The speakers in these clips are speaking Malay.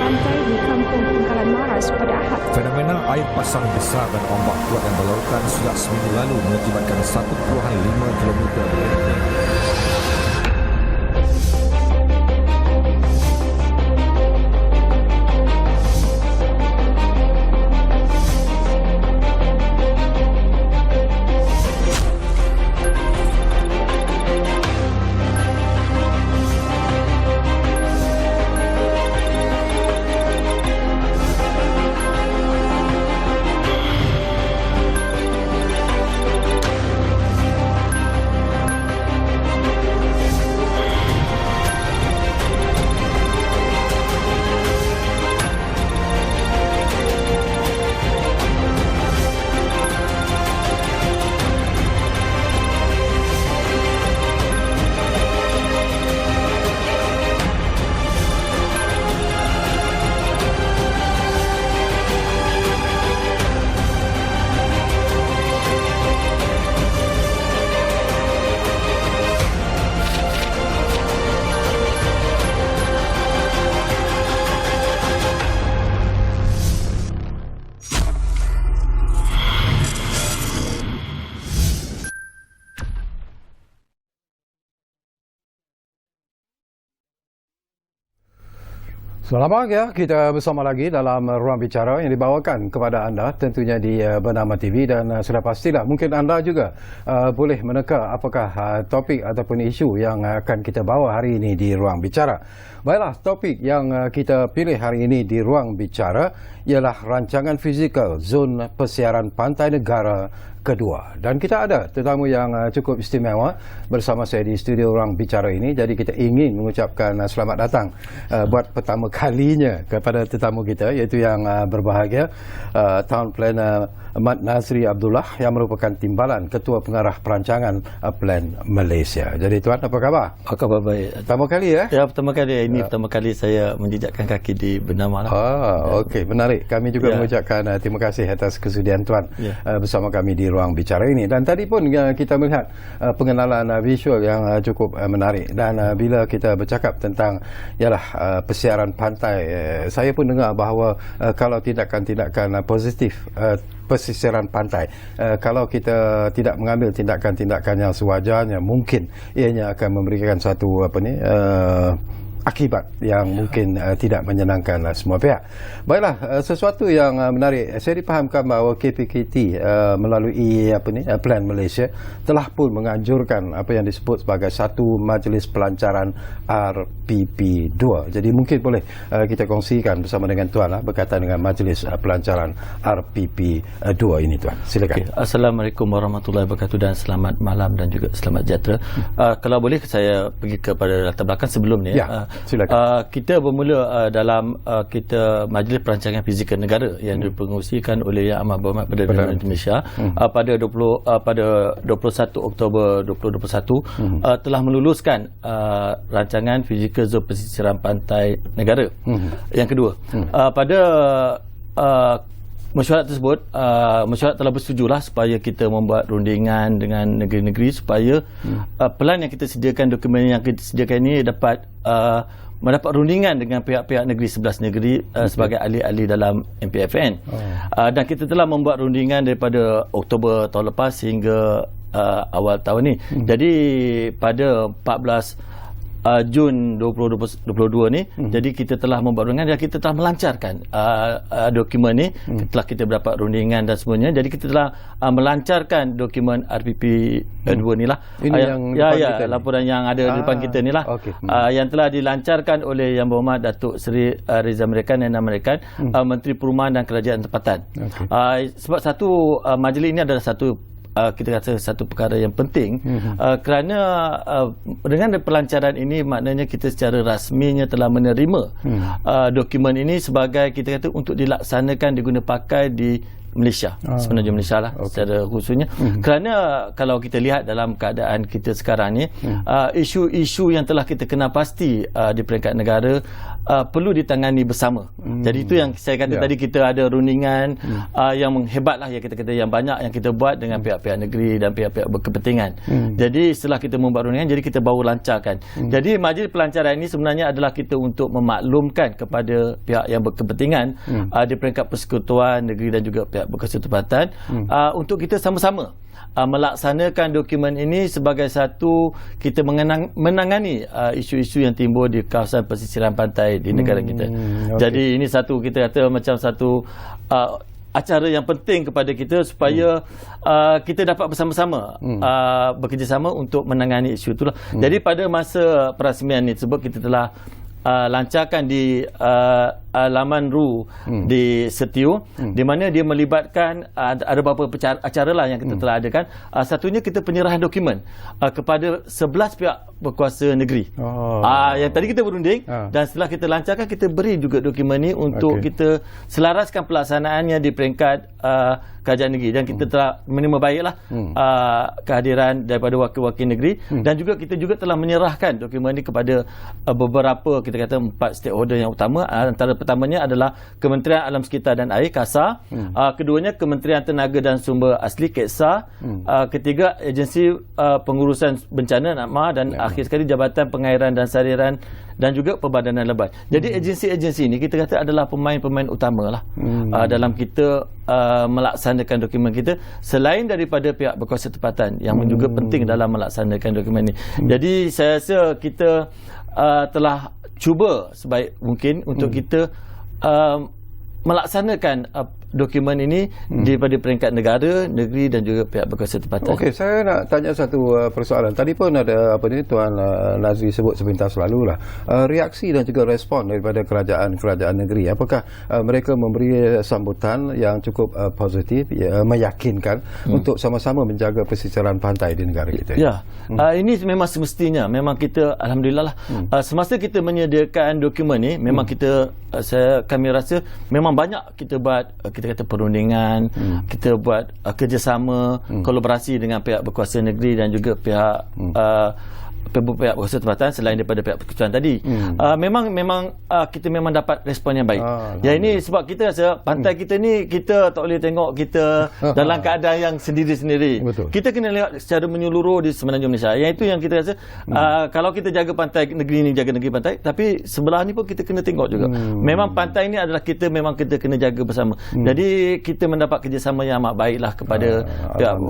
pantai di Kampung Pangkalan Maras pada Ahad. Fenomena air pasang besar dan ombak kuat yang berlautan sejak seminggu lalu mengakibatkan 1,5 kilometer berlengkung. Selamat pagi, ya. Kita bersama lagi dalam Ruang Bicara yang dibawakan kepada anda tentunya di Bernama TV dan sudah pastilah mungkin anda juga boleh meneka apakah topik ataupun isu yang akan kita bawa hari ini di Ruang Bicara. Baiklah, topik yang kita pilih hari ini di Ruang Bicara ialah rancangan fizikal zon persiaran pantai negara kedua. Dan kita ada tetamu yang cukup istimewa bersama saya di studio Ruang Bicara ini. Jadi kita ingin mengucapkan selamat datang buat pertama kalinya kepada tetamu kita, iaitu yang berbahagia Town Planner Mat Nazri Abdullah yang merupakan timbalan Ketua Pengarah Perancangan Plan Malaysia. Jadi Tuan, apa khabar? Apa khabar baik. Pertama kali ya? Ya, pertama kali. Ini pertama kali saya menjejakkan kaki di Bernama lah. Okey, menarik. Kami juga mengucapkan terima kasih atas kesudian Tuan bersama kami di Ruang Bicara ini. Dan tadi pun kita melihat pengenalan visual yang cukup menarik. Dan bila kita bercakap tentang persiaran pantai, saya pun dengar bahawa kalau tindakan-tindakan positif pesisiran pantai, kalau kita tidak mengambil tindakan-tindakan yang sewajarnya, mungkin ianya akan memberikan satu akibat yang mungkin tidak menyenangkan semua pihak. Baiklah, sesuatu yang menarik, saya dipahamkan bahawa KPKT melalui Plan Malaysia telah pun menganjurkan apa yang disebut sebagai satu majlis pelancaran RPP2. Jadi mungkin boleh kita kongsikan bersama dengan Tuan berkaitan dengan majlis pelancaran RPP2 ini, Tuan. Silakan. Okay. Assalamualaikum warahmatullahi wabarakatuh dan selamat malam dan juga selamat sejahtera. Kalau boleh saya pergi kepada latar belakang sebelum ni. Silakan. Kita bermula dalam kita Majlis Perancangan Fizikal Negara yang dipengerusikan oleh Yang Amat Berhormat Perdana Menteri Malaysia pada 21 Oktober 2021 telah meluluskan rancangan fizikal zon pesisiran pantai negara. Yang kedua, pada mesyuarat tersebut, mesyuarat telah bersetujulah supaya kita membuat rundingan dengan negeri-negeri supaya pelan yang kita sediakan, dokumen yang kita sediakan ini dapat mendapat rundingan dengan pihak-pihak negeri 11 negeri sebagai ahli-ahli dalam MPFN. Dan kita telah membuat rundingan daripada Oktober tahun lepas hingga awal tahun ini. Jadi pada 14 Jun 2022 ni, jadi kita telah membuat rundingan dan kita telah melancarkan dokumen ni. Setelah kita mendapat rundingan dan semuanya, jadi kita telah melancarkan dokumen RPP 2 ni lah. Ini laporan yang ada di depan kita ni lah. Yang telah dilancarkan oleh Yang Berhormat Datuk Seri Rizal Merican dan Merican, Menteri Perumahan dan Kerajaan Tempatan. Sebab satu majlis ini adalah kita kata satu perkara yang penting, kerana dengan pelancaran ini maknanya kita secara rasminya telah menerima dokumen ini sebagai kita kata untuk dilaksanakan, diguna pakai di Malaysia, sebenarnya Malaysia lah secara khususnya. Kerana kalau kita lihat dalam keadaan kita sekarang ni, isu-isu yang telah kita kenal pasti di peringkat negara perlu ditangani bersama. Jadi itu yang saya kata tadi, kita ada rundingan yang hebatlah, yang kita kata yang banyak yang kita buat dengan pihak-pihak negeri dan pihak-pihak berkepentingan. Jadi setelah kita membuat rundingan, jadi kita baru lancarkan. Jadi majlis pelancaran ini sebenarnya adalah kita untuk memaklumkan kepada pihak yang berkepentingan di peringkat persekutuan negeri dan juga pihak berkuasa tempatan untuk kita sama-sama melaksanakan dokumen ini sebagai satu kita menangani isu-isu yang timbul di kawasan pesisiran pantai di negara kita. Jadi ini satu, kita kata macam satu acara yang penting kepada kita supaya kita dapat bersama-sama bekerjasama untuk menangani isu itulah. Jadi pada masa perasmian ini tersebut, kita telah lancarkan di laman RU di Setiu, di mana dia melibatkan ada beberapa acara lah yang kita telah adakan. Satunya kita penyerahan dokumen kepada 11 pihak berkuasa negeri. Yang tadi kita berunding dan setelah kita lancarkan, kita beri juga dokumen ni untuk kita selaraskan pelaksanaannya di peringkat kerajaan negeri, dan kita telah menerima baiklah kehadiran daripada wakil-wakil negeri, dan juga kita juga telah menyerahkan dokumen ini kepada beberapa, kita kata 4 stakeholder yang utama. Antara pertamanya adalah Kementerian Alam Sekitar dan Air KASA, keduanya Kementerian Tenaga dan Sumber Asli KETSA, ketiga Agensi Pengurusan Bencana NADMA, dan akhir sekali Jabatan Pengairan dan Saliran dan juga Perbadanan Lebat. Jadi agensi-agensi ini kita kata adalah pemain-pemain utama lah dalam kita melaksanakan dokumen kita, selain daripada pihak berkuasa tempatan yang juga penting dalam melaksanakan dokumen ini. Jadi saya rasa kita telah cuba sebaik mungkin untuk kita melaksanakan dokumen ini daripada peringkat negara, negeri dan juga pihak berkuasa tempatan. Okey, saya nak tanya satu persoalan. Tadi pun ada Tuan Nazri sebut sebentar selalulah reaksi dan juga respon daripada kerajaan negeri. Apakah mereka memberi sambutan yang cukup positif, meyakinkan untuk sama-sama menjaga pesisiran pantai di negara kita? Ya, ini memang semestinya. Memang kita alhamdulillah lah, semasa kita menyediakan dokumen ni, memang kami rasa memang banyak kita buat, kita kata perundingan, kita buat kerjasama, kolaborasi dengan pihak berkuasa negeri dan juga pihak berkuasa tempatan selain daripada pihak persekutuan tadi. Memang kita memang dapat respon yang baik. Ini sebab kita rasa pantai kita ni, kita tak boleh tengok kita dalam keadaan yang sendiri-sendiri. Kita kena lihat secara menyeluruh di semenanjung Malaysia. Yang itu yang kita rasa kalau kita jaga pantai negeri ni, jaga negeri pantai, tapi sebelah ni pun kita kena tengok juga. Memang pantai ni adalah kita kena jaga bersama. Jadi kita mendapat kerjasama yang amat baiklah kepada pihak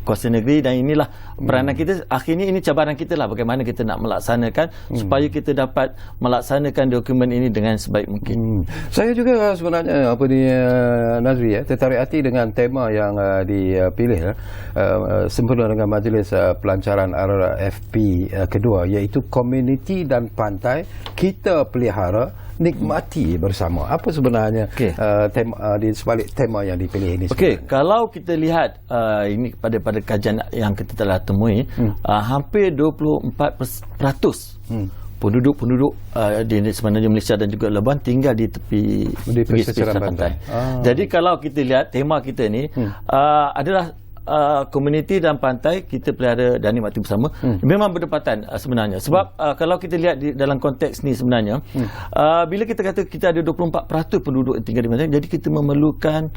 kuasa negeri, dan inilah peranan kita. Akhirnya ini cabaran kita lah, bagaimana kita nak melaksanakan supaya kita dapat melaksanakan dokumen ini dengan sebaik mungkin. Saya juga sebenarnya Nazri tertarik hati dengan tema yang dipilih sempena dengan majlis pelancaran RFP kedua, iaitu komuniti dan pantai kita pelihara, nikmati bersama. Apa sebenarnya tema di sebalik tema yang dipilih ini? Kalau kita lihat ini pada kajian yang kita telah temui, hampir 24% penduduk di semenanjung Malaysia dan juga Labuan tinggal di tepi pesisiran pantai. Jadi kalau kita lihat tema kita ni adalah komuniti dan pantai kita pelihara dan nikmati bersama, memang berdepatan sebenarnya. Sebab kalau kita lihat dalam konteks ni sebenarnya, bila kita kata kita ada 24% penduduk yang tinggal di pantai, jadi kita memerlukan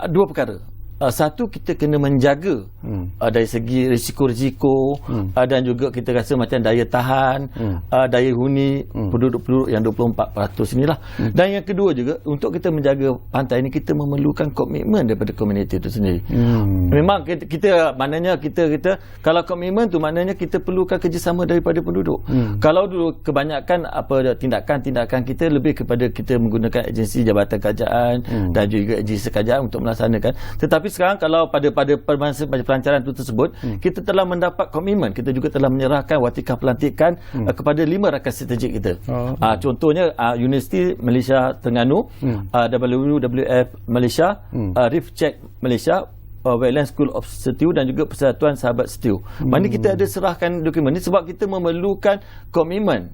dua perkara. Satu, kita kena menjaga dari segi risiko-risiko dan juga kita rasa macam daya tahan, daya huni penduduk-penduduk yang 24% inilah. Dan yang kedua juga, untuk kita menjaga pantai ini, kita memerlukan komitmen daripada komuniti itu sendiri. Memang kita maknanya kita kalau komitmen tu maknanya kita perlukan kerjasama daripada penduduk. Kalau dulu kebanyakan tindakan kita lebih kepada kita menggunakan agensi jabatan kerajaan dan juga agensi kerajaan untuk melaksanakan. Tetapi sekarang kalau pada pelancaran itu tersebut, kita telah mendapat komitmen, kita juga telah menyerahkan watikah pelantikan kepada 5 rakan strategik kita. Contohnya Universiti Malaysia Terengganu, WWF Malaysia, Reef Check Malaysia, Wetland School of Setiu dan juga Persatuan Sahabat Setiu. Mana kita ada serahkan dokumen ini sebab kita memerlukan komitmen,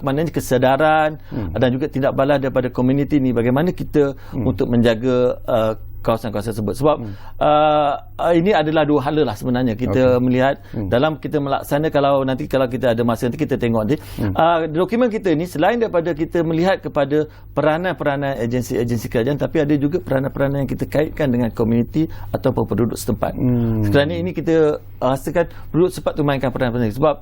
maknanya kesedaran dan juga tindak balas daripada komuniti ini, bagaimana kita untuk menjaga kawasan-kawasan tersebut. Sebab ini adalah dua hala lah sebenarnya. Kita melihat dalam kita melaksana, kalau kita ada masa nanti kita tengok nanti dokumen kita ni selain daripada kita melihat kepada peranan-peranan agensi-agensi kerajaan, tapi ada juga peranan-peranan yang kita kaitkan dengan komuniti ataupun penduduk setempat. Kerana ini kita rasakan penduduk setempat tu mainkan peranan-peranan sebab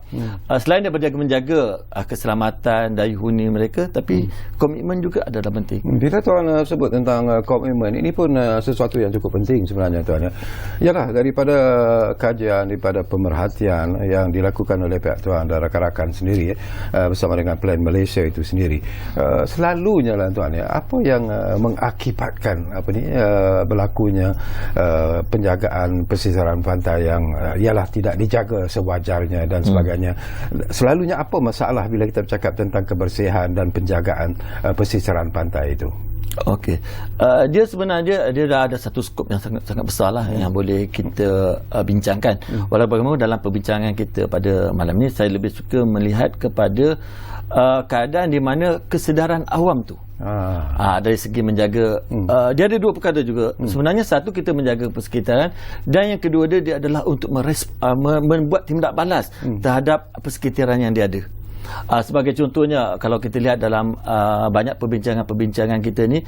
selain daripada menjaga keselamatan daya huni mereka, tapi komitmen juga adalah penting. Bila tuan sebut tentang komitmen, ini pun sesuatu yang cukup penting sebenarnya tuan. Yalah, daripada kajian, daripada pemerhatian yang dilakukan oleh pihak tuan dan rakan-rakan sendiri bersama dengan Plan Malaysia itu sendiri, selalunya lah tuan, apa yang mengakibatkan berlakunya penjagaan pesisiran pantai yang ialah tidak dijaga sewajarnya dan sebagainya. Selalunya apa masalah bila kita bercakap tentang kebersihan dan penjagaan pesisiran pantai itu? Okey, dia sebenarnya dia dah ada satu skop yang sangat besar lah yang boleh kita bincangkan. Walaupun dalam perbincangan kita pada malam ni, saya lebih suka melihat kepada keadaan di mana kesedaran awam tu. Dari segi menjaga, dia ada dua perkara juga. Sebenarnya satu, kita menjaga persekitaran, dan yang kedua dia adalah untuk membuat tindak balas terhadap persekitaran yang dia ada. Sebagai contohnya, kalau kita lihat dalam banyak perbincangan kita ni,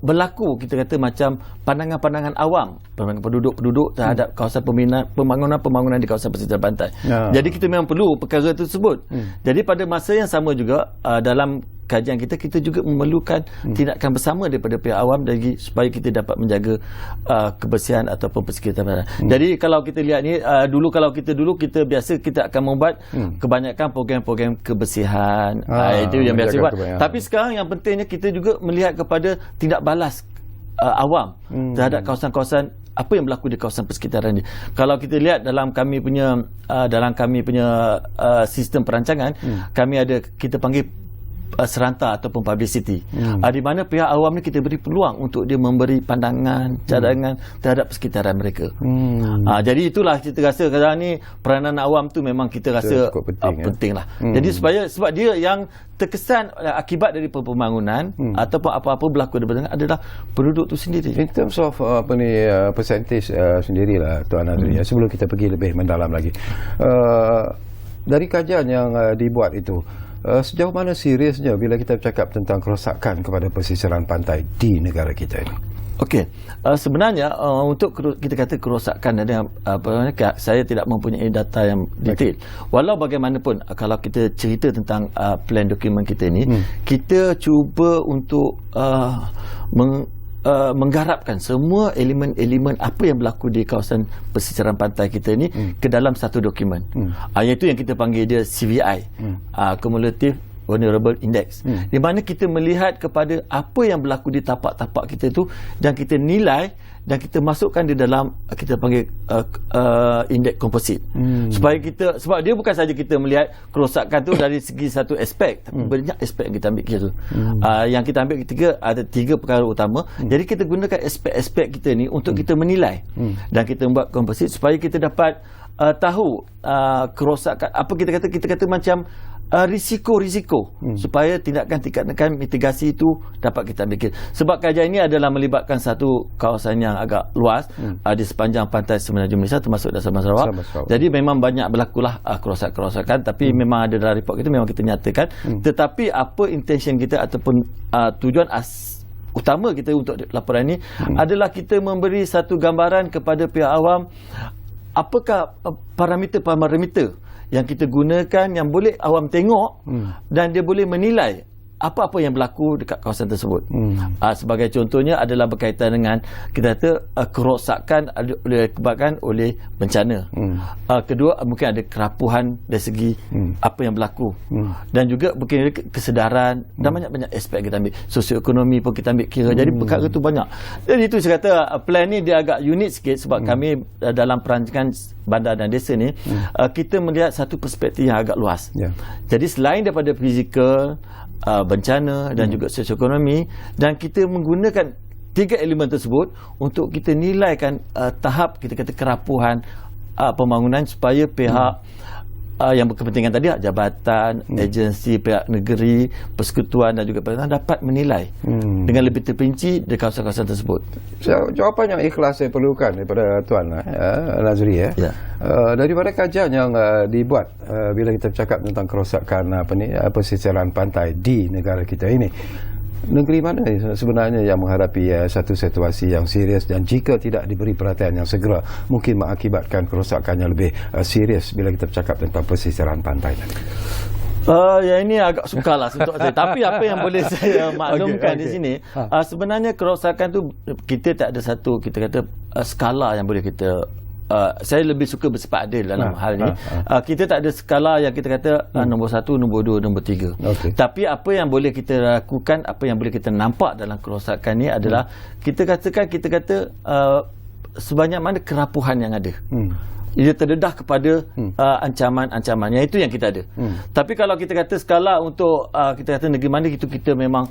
berlaku kita kata macam pandangan-pandangan awam, penduduk-penduduk terhadap kawasan pembangunan di kawasan pesisir pantai. Jadi kita memang perlu perkara tersebut. Jadi pada masa yang sama juga, dalam kajian kita juga memerlukan tindakan bersama daripada pihak awam supaya kita dapat menjaga kebersihan ataupun persekitaran. Jadi kalau kita lihat ni, kalau kita biasa kita akan membuat kebanyakan program-program kebersihan, itu yang biasa buat. Tapi sekarang yang pentingnya kita juga melihat kepada tindak balas awam terhadap kawasan-kawasan apa yang berlaku di kawasan persekitaran ni. Kalau kita lihat dalam kami punya sistem perancangan, kita panggil seranta ataupun publicity, di mana pihak awam ni kita beri peluang untuk dia memberi pandangan, cadangan terhadap persekitaran mereka. Jadi itulah kita rasa sekarang ni peranan awam tu memang kita rasa penting lah. Jadi sebab dia yang terkesan akibat dari pembangunan ataupun apa-apa berlaku adalah penduduk tu sendiri. In terms of percentage sendirilah Tuan Azri, sebelum kita pergi lebih mendalam lagi, dari kajian yang dibuat itu, sejauh mana seriusnya bila kita bercakap tentang kerosakan kepada pesisiran pantai di negara kita ini? Okey, sebenarnya untuk kita kata kerosakan, saya tidak mempunyai data yang detail. Walau bagaimanapun, kalau kita cerita tentang plan dokumen kita ni, kita cuba untuk menggarapkan semua elemen-elemen apa yang berlaku di kawasan pesisiran pantai kita ni ke dalam satu dokumen. Iaitu yang kita panggil dia CVI, Cumulative Vulnerable Index, di mana kita melihat kepada apa yang berlaku di tapak-tapak kita tu, dan kita nilai dan kita masukkan di dalam kita panggil indeks komposit. Sebab dia bukan saja kita melihat kerosakan tu dari segi satu aspek, tapi banyak aspek yang kita ambil kira. Yang kita ambil ada tiga perkara utama. Jadi kita gunakan aspek-aspek kita ni untuk kita menilai dan kita membuat komposit supaya kita dapat tahu kerosakan apa kita kata macam risiko-risiko supaya tindakan mitigasi itu dapat kita ambil. Sebab kajian ini adalah melibatkan satu kawasan yang agak luas di sepanjang pantai Semenanjung Malaysia, termasuk Dasar Sarawak. Jadi memang banyak berlakulah kerosakan, tapi memang ada dalam report kita memang kita nyatakan. Tetapi apa intention kita ataupun tujuan utama kita untuk laporan ini adalah kita memberi satu gambaran kepada pihak awam apakah parameter yang kita gunakan yang boleh awam tengok dan dia boleh menilai apa-apa yang berlaku dekat kawasan tersebut. Sebagai contohnya adalah berkaitan dengan kita kata kerosakan disebabkan oleh bencana. Kedua, mungkin ada kerapuhan dari segi apa yang berlaku, dan juga mungkin ada kesedaran, dan banyak-banyak aspek kita ambil. Sosioekonomi pun kita ambil kira. Jadi perkara tu banyak. Jadi itu saya kata plan ni dia agak unik sikit sebab kami dalam perancangan bandar dan desa ni kita melihat satu perspektif yang agak luas. Jadi selain daripada fizikal, bencana dan juga sosioekonomi, dan kita menggunakan tiga elemen tersebut untuk kita nilaikan tahap kita kata kerapuhan pembangunan supaya pihak yang berkepentingan tadi, jabatan, agensi, pihak negeri, persekutuan dan juga perintah dapat menilai dengan lebih terperinci di kawasan-kawasan tersebut. Jawapan yang ikhlas saya perlukan daripada Tuan Nazri daripada kajian yang dibuat bila kita bercakap tentang kerosakan pesisiran pantai di negara kita ini, negeri mana sebenarnya yang menghadapi satu situasi yang serius, dan jika tidak diberi perhatian yang segera mungkin mengakibatkan kerosakan yang lebih serius bila kita bercakap tentang pesisiran pantai tadi? Ya ini agak sukarlah untuk saya. Tapi apa yang boleh saya maklumkan di sini, sebenarnya kerosakan tu kita tak ada satu, kita kata skala yang boleh kita saya lebih suka bersifat adil dalam hal ini. Kita tak ada skala yang kita kata nombor 1, nombor 2, nombor 3. Tapi apa yang boleh kita lakukan, apa yang boleh kita nampak dalam kerosakan ni adalah kita kata sebanyak mana kerapuhan yang ada. Ia terdedah kepada ancaman-ancaman. Yang itu yang kita ada. Tapi kalau kita kata skala untuk kita kata negeri mana itu, kita memang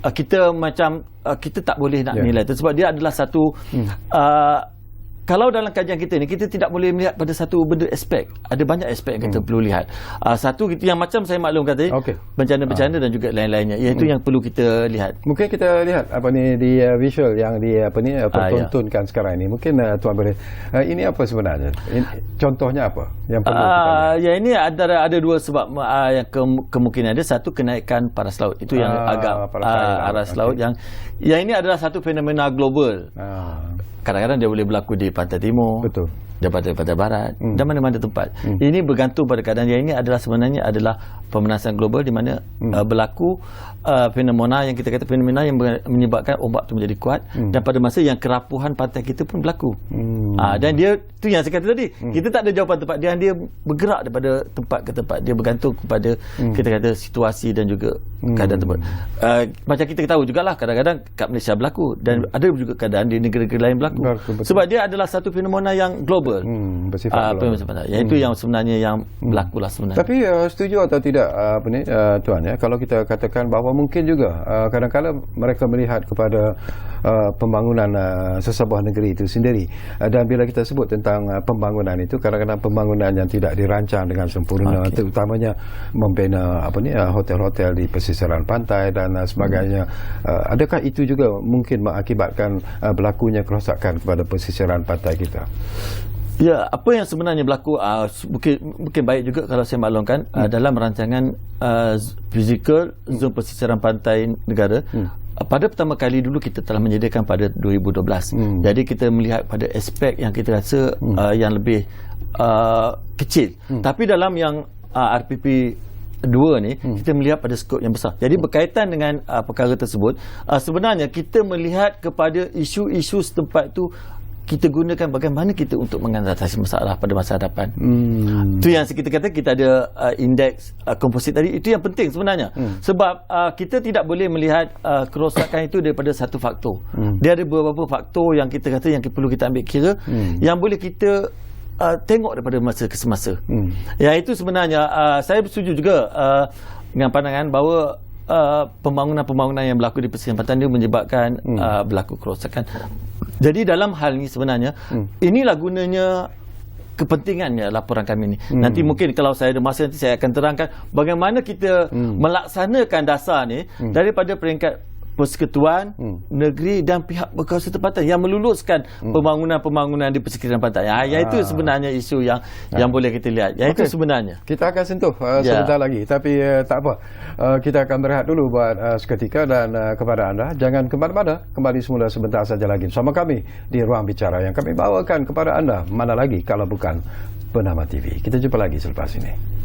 kita macam kita tak boleh nak nilai. Sebab dia adalah satu kalau dalam kajian kita ni, kita tidak boleh melihat pada satu benda aspek. Ada banyak aspek yang kita perlu lihat. Satu yang macam saya maklumkan tadi, bencana-bencana dan juga lain-lainnya. Iaitu yang perlu kita lihat. Mungkin kita lihat di visual yang pertontonkan sekarang ini. Mungkin Tuan boleh, ini apa sebenarnya? Contohnya apa yang perlu kita lihat? Ya, ini ada dua sebab yang kemungkinan ada. Satu, kenaikan paras laut. Itu yang agak paras laut yang ini adalah satu fenomena global. Kadang-kadang dia boleh berlaku di pantai timur, di pantai barat, dan mana-mana tempat. Ini bergantung pada keadaan. Yang ini adalah sebenarnya adalah pemanasan global di mana berlaku fenomena yang kita kata fenomena yang menyebabkan ombak itu menjadi kuat, dan pada masa yang kerapuhan pantai kita pun berlaku. Dan dia tu yang saya kata tadi, kita tak ada jawapan tempat dia, dia bergerak daripada tempat ke tempat. Dia bergantung kepada kita kata situasi dan juga keadaan tempat. Macam kita tahu jugalah, kadang-kadang kat Malaysia berlaku, dan ada juga keadaan di negara-negara lain berlaku. Sebab dia adalah satu fenomena yang global. Bersifat global. Itu yang sebenarnya yang berlaku lah sebenarnya. Tapi setuju atau tidak Tuan, kalau kita katakan bahawa mungkin juga kadang-kadang mereka melihat kepada pembangunan sesebuah negeri itu sendiri, dan bila kita sebut tentang pembangunan itu, kadang-kadang pembangunan yang tidak dirancang dengan sempurna, terutamanya membina hotel-hotel di pesisiran pantai dan sebagainya. Adakah itu juga mungkin mengakibatkan berlakunya kerosakan kepada pesisiran pantai kita? Ya, apa yang sebenarnya berlaku mungkin baik juga kalau saya maklumkan dalam rancangan fizikal zon pesisiran pantai negara. Pada pertama kali dulu kita telah menyediakan pada 2012. Jadi kita melihat pada aspek yang kita rasa yang lebih kecil. Tapi dalam yang RPP 2 ni, kita melihat pada skop yang besar. Jadi berkaitan dengan perkara tersebut, sebenarnya kita melihat kepada isu-isu setempat tu, kita gunakan bagaimana kita untuk mengatasi masalah pada masa hadapan. Itu yang kita kata, kita ada indeks komposit tadi. Itu yang penting sebenarnya. Sebab kita tidak boleh melihat kerosakan itu daripada satu faktor. Dia ada beberapa faktor yang kita kata yang perlu kita ambil kira, yang boleh kita tengok daripada masa ke semasa. Ya, itu sebenarnya saya bersetuju juga dengan pandangan bahawa pembangunan-pembangunan yang berlaku di pesisir pantai ini menyebabkan berlaku kerosakan. Jadi dalam hal ini sebenarnya inilah gunanya kepentingannya laporan kami ini. Nanti mungkin kalau saya ada masa, nanti saya akan terangkan bagaimana kita melaksanakan dasar ni daripada peringkat persekutuan, negeri dan pihak berkuasa tempatan yang meluluskan pembangunan-pembangunan di pesisir pantai. Itu sebenarnya isu yang boleh kita lihat. Itu sebenarnya. Kita akan sentuh sebentar lagi. Tapi tak apa. Kita akan berehat dulu buat seketika, dan kepada anda, jangan ke mana-mana. Kembali semula sebentar saja lagi bersama kami di Ruang Bicara yang kami bawakan kepada anda. Mana lagi kalau bukan Bernama TV. Kita jumpa lagi selepas ini.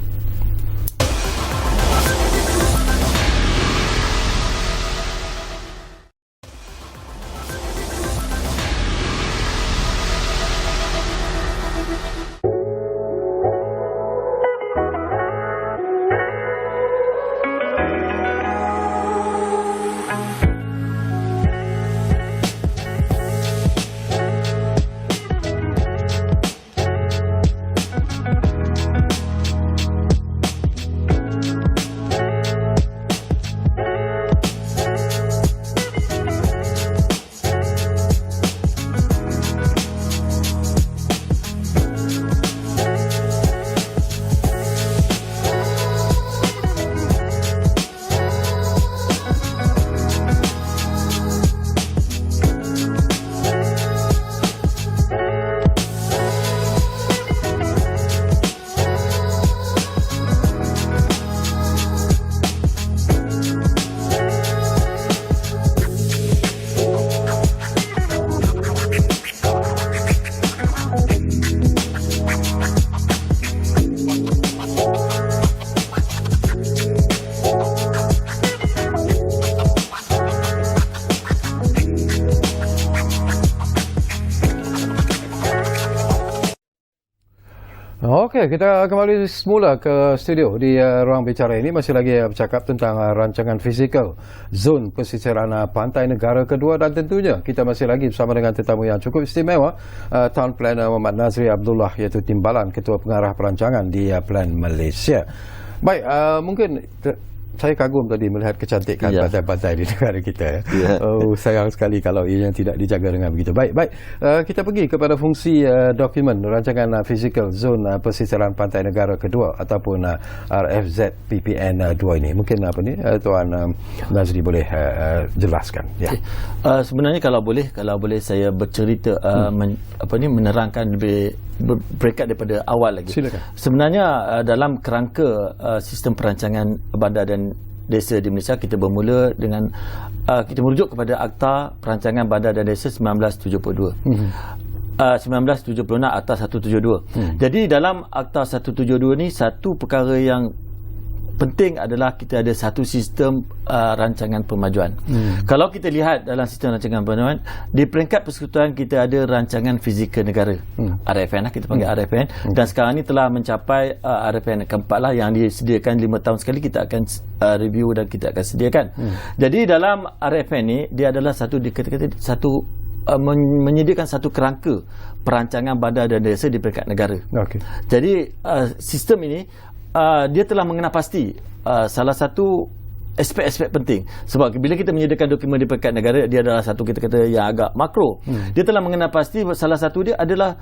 Okey, kita kembali semula ke studio di ruang bicara ini. Masih lagi bercakap tentang rancangan fizikal zon pesisiran pantai negara kedua, dan tentunya kita masih lagi bersama dengan tetamu yang cukup istimewa, Town Planner Muhammad Nazri Abdullah, iaitu Timbalan Ketua Pengarah Perancangan di Plan Malaysia. Baik, mungkin saya kagum tadi melihat kecantikan pantai-pantai di negara kita. Sayang sekali kalau ia tidak dijaga dengan begitu baik. Kita pergi kepada fungsi dokumen rancangan fizikal zon pesisiran pantai negara kedua ataupun RFZ-PPN 2 ini. Mungkin Tuan Nazri boleh jelaskan. Ya. Sebenarnya kalau boleh saya bercerita menerangkan lebih berperingkat daripada awal lagi. Silakan. Sebenarnya dalam kerangka sistem perancangan bandar dan desa di Malaysia, kita bermula dengan kita merujuk kepada Akta Perancangan Bandar dan Desa 1972. 1976 Akta 172. Jadi dalam Akta 172 ni, satu perkara yang penting adalah kita ada satu sistem rancangan pemajuan. Kalau kita lihat dalam sistem rancangan pemajuan, di peringkat persekutuan kita ada rancangan fizikal negara, RFN lah, kita panggil RFN, dan sekarang ni telah mencapai RFN keempat lah, yang disediakan 5 tahun sekali kita akan review dan kita akan sediakan. Jadi dalam RFN ni, dia adalah menyediakan satu kerangka perancangan bandar dan desa di peringkat negara. Jadi sistem ini dia telah mengenal pasti salah satu aspek-aspek penting, sebab bila kita menyediakan dokumen di peringkat negara, dia adalah satu, kita kata, yang agak makro. Dia telah mengenal pasti salah satu dia adalah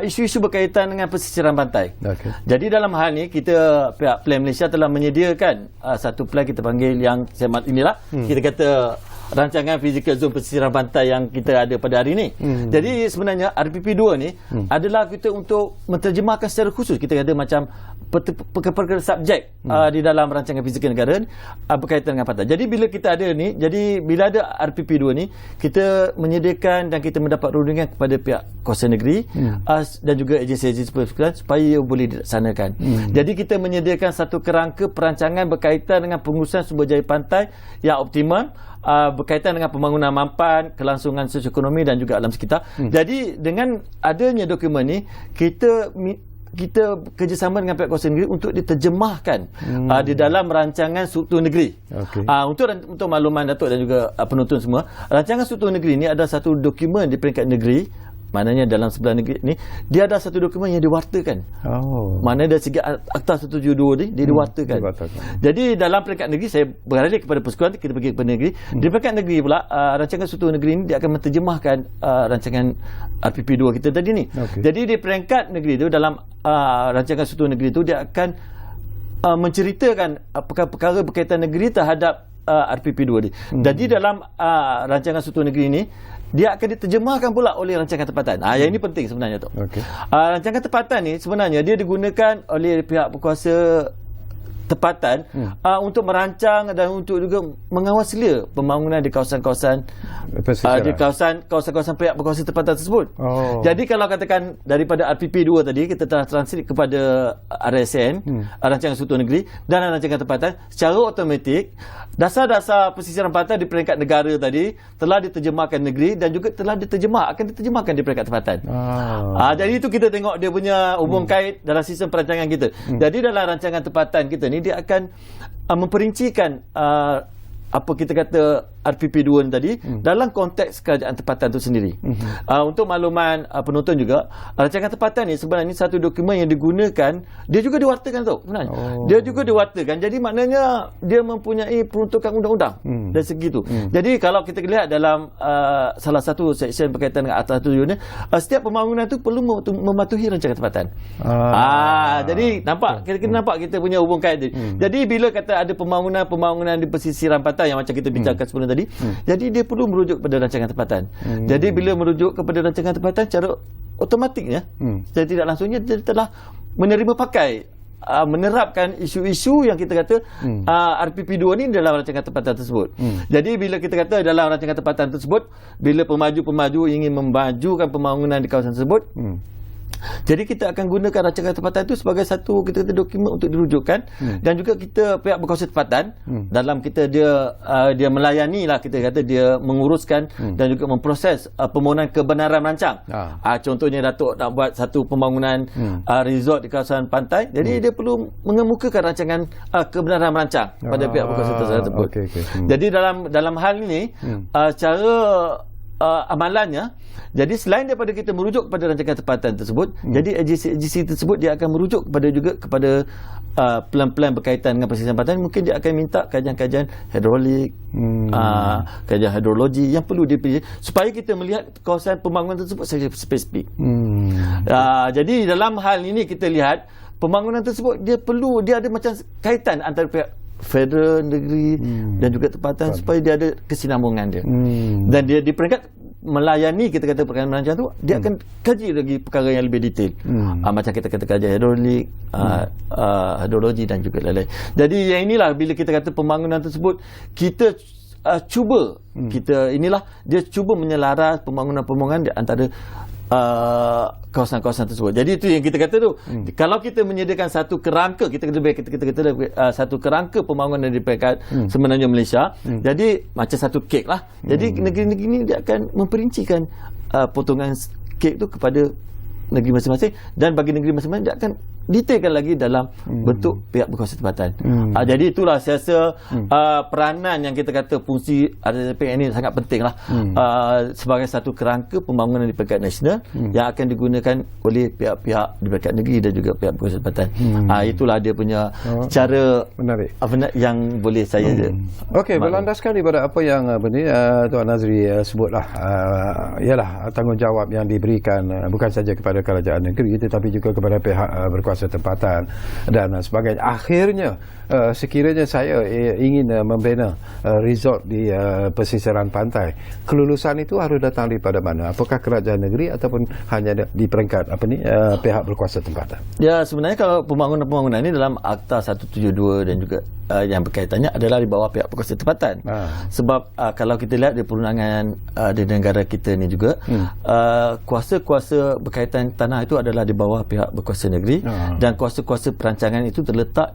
isu-isu berkaitan dengan pesisiran pantai. Jadi dalam hal ni, kita pihak Plan Malaysia telah menyediakan satu plan kita panggil yang inilah, kita kata rancangan fizikal zon pesisiran pantai yang kita ada pada hari ini. Jadi sebenarnya RPP 2 ni adalah kita untuk menterjemahkan secara khusus, kita ada macam perkara-perkara subjek di dalam rancangan fizikal negara berkaitan dengan pantai. Jadi bila kita ada ni, jadi bila ada RPP 2 ni, kita menyediakan dan kita mendapat rundingan kepada pihak kuasa negeri dan juga agensi-agensi persekutuan supaya boleh dilaksanakan. Jadi kita menyediakan satu kerangka perancangan berkaitan dengan pengurusan sumber daya pantai yang optimal, berkaitan dengan pembangunan mampan, kelangsungan sosioekonomi dan juga alam sekitar. Jadi dengan adanya dokumen ni, kita kerjasama dengan pihak kuasa negeri untuk diterjemahkan di dalam rancangan struktur negeri. Untuk makluman Datuk dan juga penonton semua, rancangan struktur negeri ini adalah satu dokumen di peringkat negeri. Maknanya dalam sebelah negeri ni, dia ada satu dokumen yang diwartakan. Maknanya dari segi Akta 172 ni, dia diwartakan. Jadi dalam peringkat negeri, saya beralih kepada persekutuan, kita pergi kepada negeri. Di peringkat negeri pula, rancangan struktur negeri ni, dia akan menterjemahkan rancangan RPP 2 kita tadi ni. Jadi di peringkat negeri tu, dalam rancangan struktur negeri tu, dia akan menceritakan perkara-perkara berkaitan negeri terhadap RPP 2 ni. Jadi dalam rancangan struktur negeri ni, dia akan diterjemahkan pula oleh rancangan tempatan. Yang ini penting sebenarnya tu. Rancangan tempatan ni sebenarnya dia digunakan oleh pihak berkuasa tempatan untuk merancang dan untuk juga mengawal selia pembangunan di kawasan-kawasan di kawasan-kawasan pihak berkuasa tempatan tersebut. Jadi kalau katakan daripada RPP 2 tadi, kita telah transit kepada RSN, rancangan struktur negeri, dan rancangan tempatan, secara automatik dasar-dasar pesisiran pantai di peringkat negara tadi telah diterjemahkan negeri dan juga akan diterjemahkan di peringkat tempatan. Jadi itu kita tengok dia punya hubung kait dalam sistem perancangan kita. Jadi dalam rancangan tempatan kita ni, dia akan memperincikan apa kita kata RPP 2 tadi dalam konteks kerajaan tempatan itu sendiri. Untuk makluman penonton juga, rancangan tempatan ni sebenarnya satu dokumen yang digunakan, dia juga diwartakan tu sebenarnya. Dia juga diwartakan. Jadi maknanya dia mempunyai peruntukan undang-undang dari segi tu. Jadi kalau kita lihat dalam salah satu seksyen berkaitan dengan Akta 7 ni, setiap pembangunan tu perlu mematuhi rancangan tempatan. Jadi nampak kita nampak kita punya hubung kait tadi. Jadi bila kata ada pembangunan di pesisiran pantai yang macam kita bincangkan sebelum tadi, jadi dia perlu merujuk kepada rancangan tempatan. Jadi bila merujuk kepada rancangan tempatan, secara otomatiknya, secara tidak langsungnya, dia telah menerima pakai, menerapkan isu-isu yang kita kata RPP 2 ni dalam rancangan tempatan tersebut. Jadi bila kita kata dalam rancangan tempatan tersebut, bila pemaju-pemaju ingin memajukan pembangunan di kawasan tersebut, Jadi kita akan gunakan rancangan tempatan itu sebagai satu kita kata dokumen untuk dirujukkan dan juga kita pihak berkuasa tempatan dalam kita dia melayani lah, kita kata dia menguruskan dan juga memproses permohonan kebenaran merancang. Contohnya Datuk nak buat satu pembangunan resort di kawasan pantai, jadi dia perlu mengemukakan rancangan kebenaran merancang pada pihak berkuasa tersebut. Jadi dalam hal ini cara amalannya, jadi selain daripada kita merujuk kepada rancangan tempatan tersebut, jadi agensi tersebut dia akan merujuk kepada plan-plan berkaitan dengan persisiran pantai. Mungkin dia akan minta kajian-kajian hidrolik, kajian hidrologi yang perlu dipilih supaya kita melihat kawasan pembangunan tersebut secara spesifik. Jadi dalam hal ini kita lihat pembangunan tersebut dia ada macam kaitan antara pihak federal, negeri dan juga tempatan supaya dia ada kesinambungan dia. Dan dia di peringkat melayani kita kata perkara merancang tu, dia akan kaji lagi perkara yang lebih detail. Macam kita kata kajian hidrolik, hidrologi dan juga lain-lain. Jadi yang inilah bila kita kata pembangunan tersebut kita cuba dia cuba menyelaras pembangunan di antara kawasan-kawasan tersebut. Jadi itu yang kita kata tu. Kalau kita menyediakan satu kerangka, kita kata satu kerangka pembangunan di peringkat semenanjung Malaysia, jadi macam satu kek lah. Jadi negeri-negeri ini dia akan memperincikan potongan kek tu kepada negeri masing-masing, dan bagi negeri masing-masing dia akan detailkan lagi dalam bentuk pihak berkuasa tempatan. Jadi itulah saya rasa peranan yang kita kata fungsi RDP ini sangat penting lah, sebagai satu kerangka pembangunan di peringkat nasional yang akan digunakan oleh pihak-pihak di peringkat negeri dan juga pihak berkuasa tempatan. Itulah dia punya cara menarik yang boleh saya Okey, berlandaskan daripada apa yang Tuan Nazri sebutlah, ialah tanggungjawab yang diberikan bukan saja kepada kerajaan negeri tetapi juga kepada pihak berkuasa tempatan dan sebagainya. Akhirnya sekiranya saya ingin membina resort di pesisiran pantai, kelulusan itu harus datang daripada mana? Apakah kerajaan negeri ataupun hanya di peringkat pihak berkuasa tempatan? Ya, sebenarnya kalau pembangunan ini dalam Akta 172 dan juga yang berkaitannya adalah di bawah pihak berkuasa tempatan. Sebab kalau kita lihat di perundangan di negara kita ni juga, kuasa-kuasa berkaitan tanah itu adalah di bawah pihak berkuasa negeri, dan kuasa-kuasa perancangan itu terletak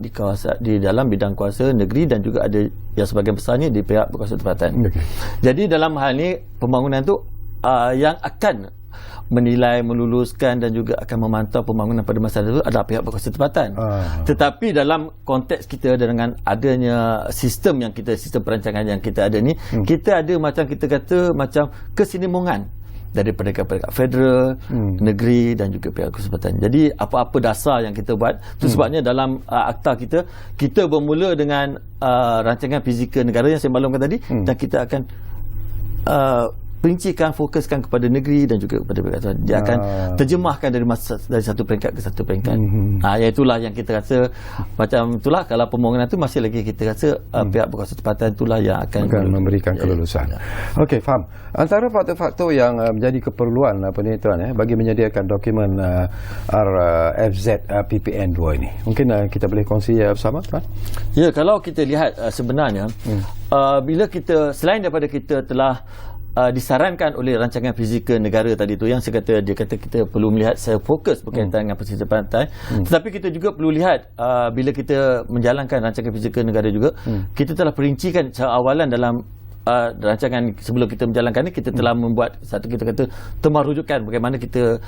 di dalam bidang kuasa negeri dan juga ada yang sebahagian besarnya di pihak berkuasa tempatan. Jadi dalam hal ini pembangunan itu yang akan menilai, meluluskan dan juga akan memantau pembangunan pada masa itu adalah pihak berkuasa tempatan. Tetapi dalam konteks kita dengan adanya sistem perancangan yang kita ada ni, kita ada macam kita kata macam kesinambungan daripada pihak federal, negeri dan juga pihak berkuasa tempatan. Jadi apa-apa dasar yang kita buat, itu sebabnya dalam akta kita bermula dengan rancangan fizikal negara yang saya maklumkan tadi, dan kita akan perincikan, fokuskan kepada negeri dan juga kepada peringkat. Dia akan terjemahkan dari satu peringkat ke satu peringkat. Itulah yang kita rasa macam itulah, kalau pembangunan itu masih lagi kita rasa pihak berkuasa tempatan itulah yang akan memberikan kelulusan. Okey, faham. Antara faktor-faktor yang menjadi keperluan Tuan bagi menyediakan dokumen RFZ PPN 2 ini, mungkin kita boleh kongsi bersama Tuan? Ya, kalau kita lihat sebenarnya bila kita selain daripada kita telah disarankan oleh rancangan fizikal negara tadi tu, yang dia kata kita perlu melihat secara fokus berkaitan dengan pesisir pantai, tetapi kita juga perlu lihat bila kita menjalankan rancangan fizikal negara juga, kita telah perincikan secara awalan dalam rancangan sebelum kita menjalankan ni, kita telah membuat satu kita kata temah rujukan bagaimana kita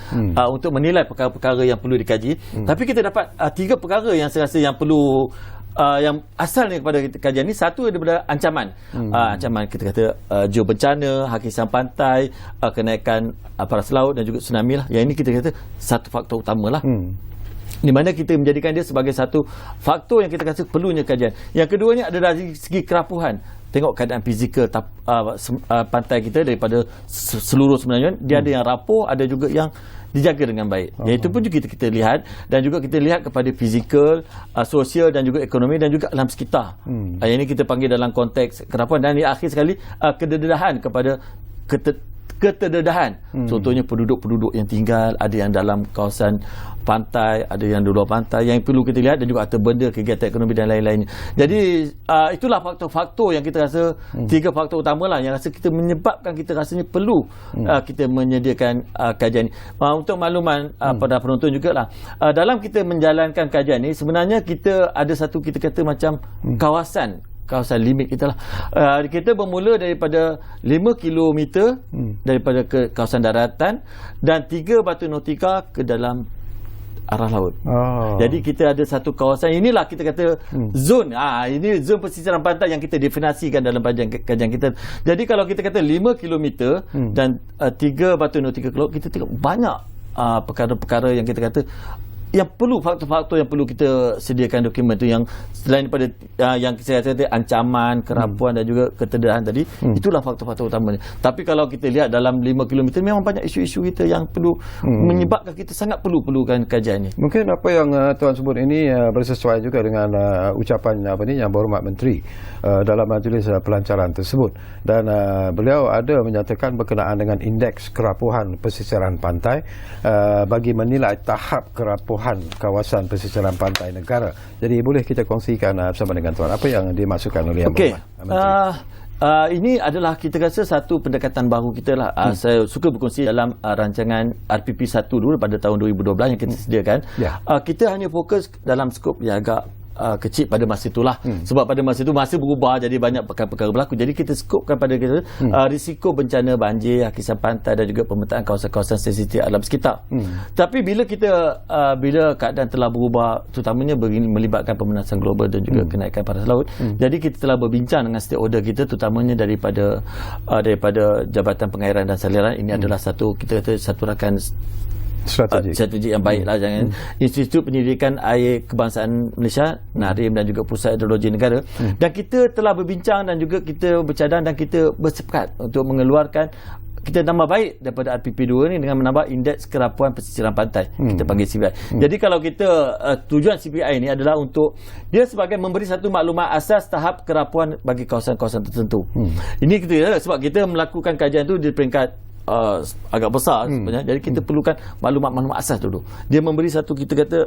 untuk menilai perkara-perkara yang perlu dikaji. Tapi kita dapat 3 perkara yang saya rasa yang perlu yang asalnya kepada kajian ni. Satu daripada ancaman, ancaman kita kata geobencana, hakisan pantai, kenaikan paras laut dan juga tsunami lah. Yang ini kita kata satu faktor utama lah, di mana kita menjadikan dia sebagai satu faktor yang kita rasa perlunya kajian. Yang keduanya adalah dari segi kerapuhan. Tengok keadaan fizikal pantai kita daripada seluruh sebenarnya, dia ada yang rapuh, ada juga yang dijaga dengan baik. Iaitu pun juga kita lihat, dan juga kita lihat kepada fizikal, sosial dan juga ekonomi dan juga alam sekitar. Yang ini kita panggil dalam konteks kerapuhan. Dan di akhir sekali kededahan kepada keterdedahan. Contohnya penduduk-penduduk yang tinggal, ada yang dalam kawasan pantai, ada yang di luar pantai, yang perlu kita lihat, dan juga harta benda, kegiatan ekonomi dan lain-lainnya. Jadi itulah faktor-faktor yang kita rasa, 3 faktor utama lah yang rasa kita menyebabkan kita rasanya perlu kita menyediakan kajian ini. Untuk makluman pada penonton jugalah, dalam kita menjalankan kajian ini, sebenarnya kita ada satu, kita kata macam kawasan limit kita lah. Kita bermula daripada 5 km daripada ke kawasan daratan dan 3 batu nautika ke dalam arah laut. Jadi kita ada satu kawasan, inilah kita kata zon. Ini zon pesisiran pantai yang kita definisikan dalam kajian kita. Jadi kalau kita kata 5 km dan 3 batu nautika ke laut, kita tengok banyak perkara-perkara yang kita kata yang perlu, faktor-faktor yang perlu kita sediakan dokumen tu, yang selain daripada yang saya kata ancaman, kerapuan dan juga keterdedahan tadi, itulah faktor-faktor utamanya. Tapi kalau kita lihat dalam 5 km memang banyak isu-isu kita yang perlu menyebabkan kita sangat perlukan kajian ini. Mungkin apa yang Tuan sebut ini bersesuaian juga dengan ucapan Yang Berhormat Menteri dalam majlis pelancaran tersebut, dan beliau ada menyatakan berkenaan dengan indeks kerapuhan pesisiran pantai bagi menilai tahap kerapuhan kawasan pesisiran pantai negara. Jadi boleh kita kongsikan bersama dengan Tuan apa yang dimaksudkan oleh Yang Berhormat Menteri? Ini adalah kita rasa satu pendekatan baru kita lah. Saya suka berkongsi dalam rancangan RPP 1 dulu pada tahun 2012 yang kita sediakan. Kita hanya fokus dalam skop yang agak kecil pada masa itulah. Sebab pada masa itu masa berubah, jadi banyak perkara-perkara berlaku. Jadi kita skopkan pada kita risiko bencana banjir, hakisan pantai dan juga pemetaan kawasan-kawasan sensitif alam sekitar. Tapi bila keadaan telah berubah, terutamanya melibatkan pemanasan global dan juga kenaikan paras laut, jadi kita telah berbincang dengan stakeholder kita, terutamanya daripada Jabatan Pengairan dan Saliran. Ini adalah satu, kita kata satu rakan strategi yang baiklah. Jangan Institut Penyelidikan Air Kebangsaan Malaysia, NARIM dan juga Pusat Hidrologi Negara, dan kita telah berbincang dan juga kita bercadang dan kita bersepakat untuk mengeluarkan, kita tambah baik daripada RPP2 ni dengan menambah indeks kerapuhan pesisiran pantai, kita panggil CPI. Jadi kalau kita tujuan CPI ni adalah untuk dia sebagai memberi satu maklumat asas tahap kerapuhan bagi kawasan-kawasan tertentu. Ini kita, sebab kita melakukan kajian tu di peringkat agak besar sebenarnya. Jadi kita perlukan maklumat-maklumat asas dulu. Dia memberi satu, kita kata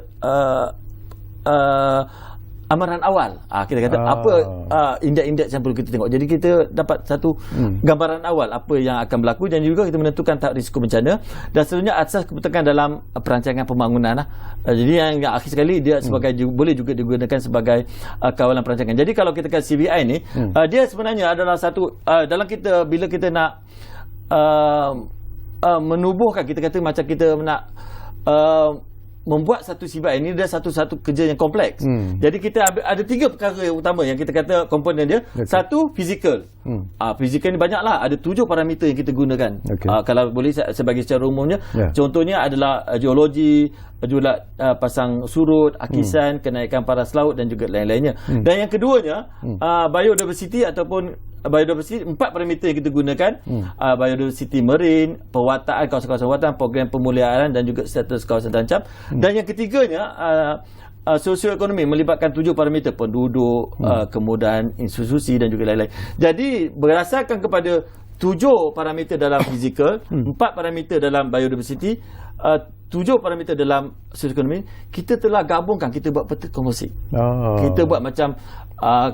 amaran awal. Kita kata apa indeks-indeks yang perlu kita tengok. Jadi kita dapat satu gambaran awal apa yang akan berlaku, dan juga kita menentukan tahap risiko bencana, dan seterusnya asas kepentingan dalam perancangan pembangunan lah. Jadi yang akhir sekali dia sebagai boleh juga digunakan sebagai kawalan perancangan. Jadi kalau kita kata CBI ni, dia sebenarnya adalah satu dalam kita, bila kita nak menubuhkan, kita kata macam kita nak membuat satu CBI ini, dia satu-satu kerja yang kompleks. Jadi kita ada 3 perkara utama yang kita kata komponen dia. Satu, fizikal. Fizikal ni banyaklah, ada 7 parameter yang kita gunakan. Kalau boleh saya bagi secara umumnya, contohnya adalah geologi, juga pasang surut, hakisan, kenaikan paras laut dan juga lain-lainnya. Dan yang keduanya, biodiversity ataupun biodiversity, 4 parameter yang kita gunakan. Biodiversity marine, pewataan kawasan-kawasan watan, program pemulihan dan juga status kawasan terancam. Dan yang ketiganya sosioekonomi, melibatkan 7 parameter, penduduk, kemudahan institusi dan juga lain-lain. Jadi berdasarkan kepada 7 parameter dalam fizikal, 4 parameter dalam biodiversity, 7 parameter dalam sosioekonomi, kita telah gabungkan, kita buat peta komposit. Kita buat macam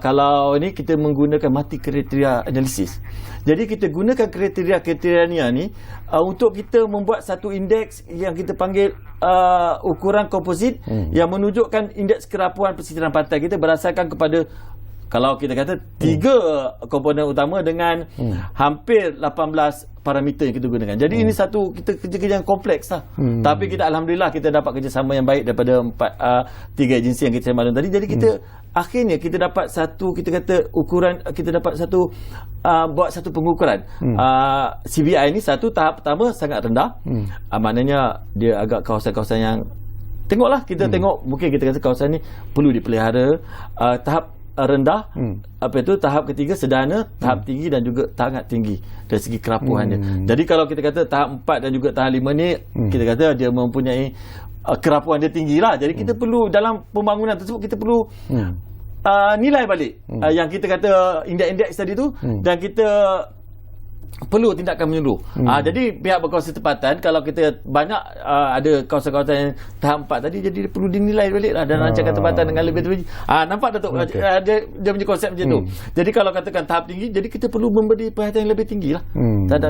kalau ni kita menggunakan multi kriteria analisis. Jadi kita gunakan kriteria-kriteria ni untuk kita membuat satu indeks yang kita panggil ukuran komposit yang menunjukkan indeks kerapuhan pesisiran pantai kita berdasarkan kepada, kalau kita kata 3 komponen utama dengan hampir 18 parameter yang kita gunakan. Jadi ini satu kerja yang kompleks lah. Tapi kita alhamdulillah kita dapat kerjasama yang baik daripada 3 agensi yang kita maklum tadi. Jadi kita akhirnya kita dapat satu, kita kata ukuran, kita dapat satu buat satu pengukuran. CBI ni satu, tahap pertama sangat rendah. Maknanya dia agak kawasan-kawasan yang tengoklah, kita tengok mungkin kita kata kawasan ni perlu dipelihara. Tahap rendah, apa itu, tahap ketiga sederhana, tahap tinggi dan juga sangat tinggi dari segi kerapuhannya. Jadi kalau kita kata tahap 4 dan juga tahap 5 ni, kita kata dia mempunyai kerapuhan dia tinggi lah. Jadi kita perlu dalam pembangunan tersebut, kita perlu nilai balik yang kita kata indeks-indeks tadi tu, dan kita perlu tindakan menyeluruh. Jadi pihak berkuasa tempatan, kalau kita banyak ada kawasan-kawasan yang tahap 4 tadi, jadi dia perlu dinilai baliklah dan rancangan tempatan dengan lebih terperinci. Nampak Datuk? Dia punya konsep macam tu. Jadi kalau katakan tahap tinggi, jadi kita perlu memberi perhatian yang lebih tinggi lah.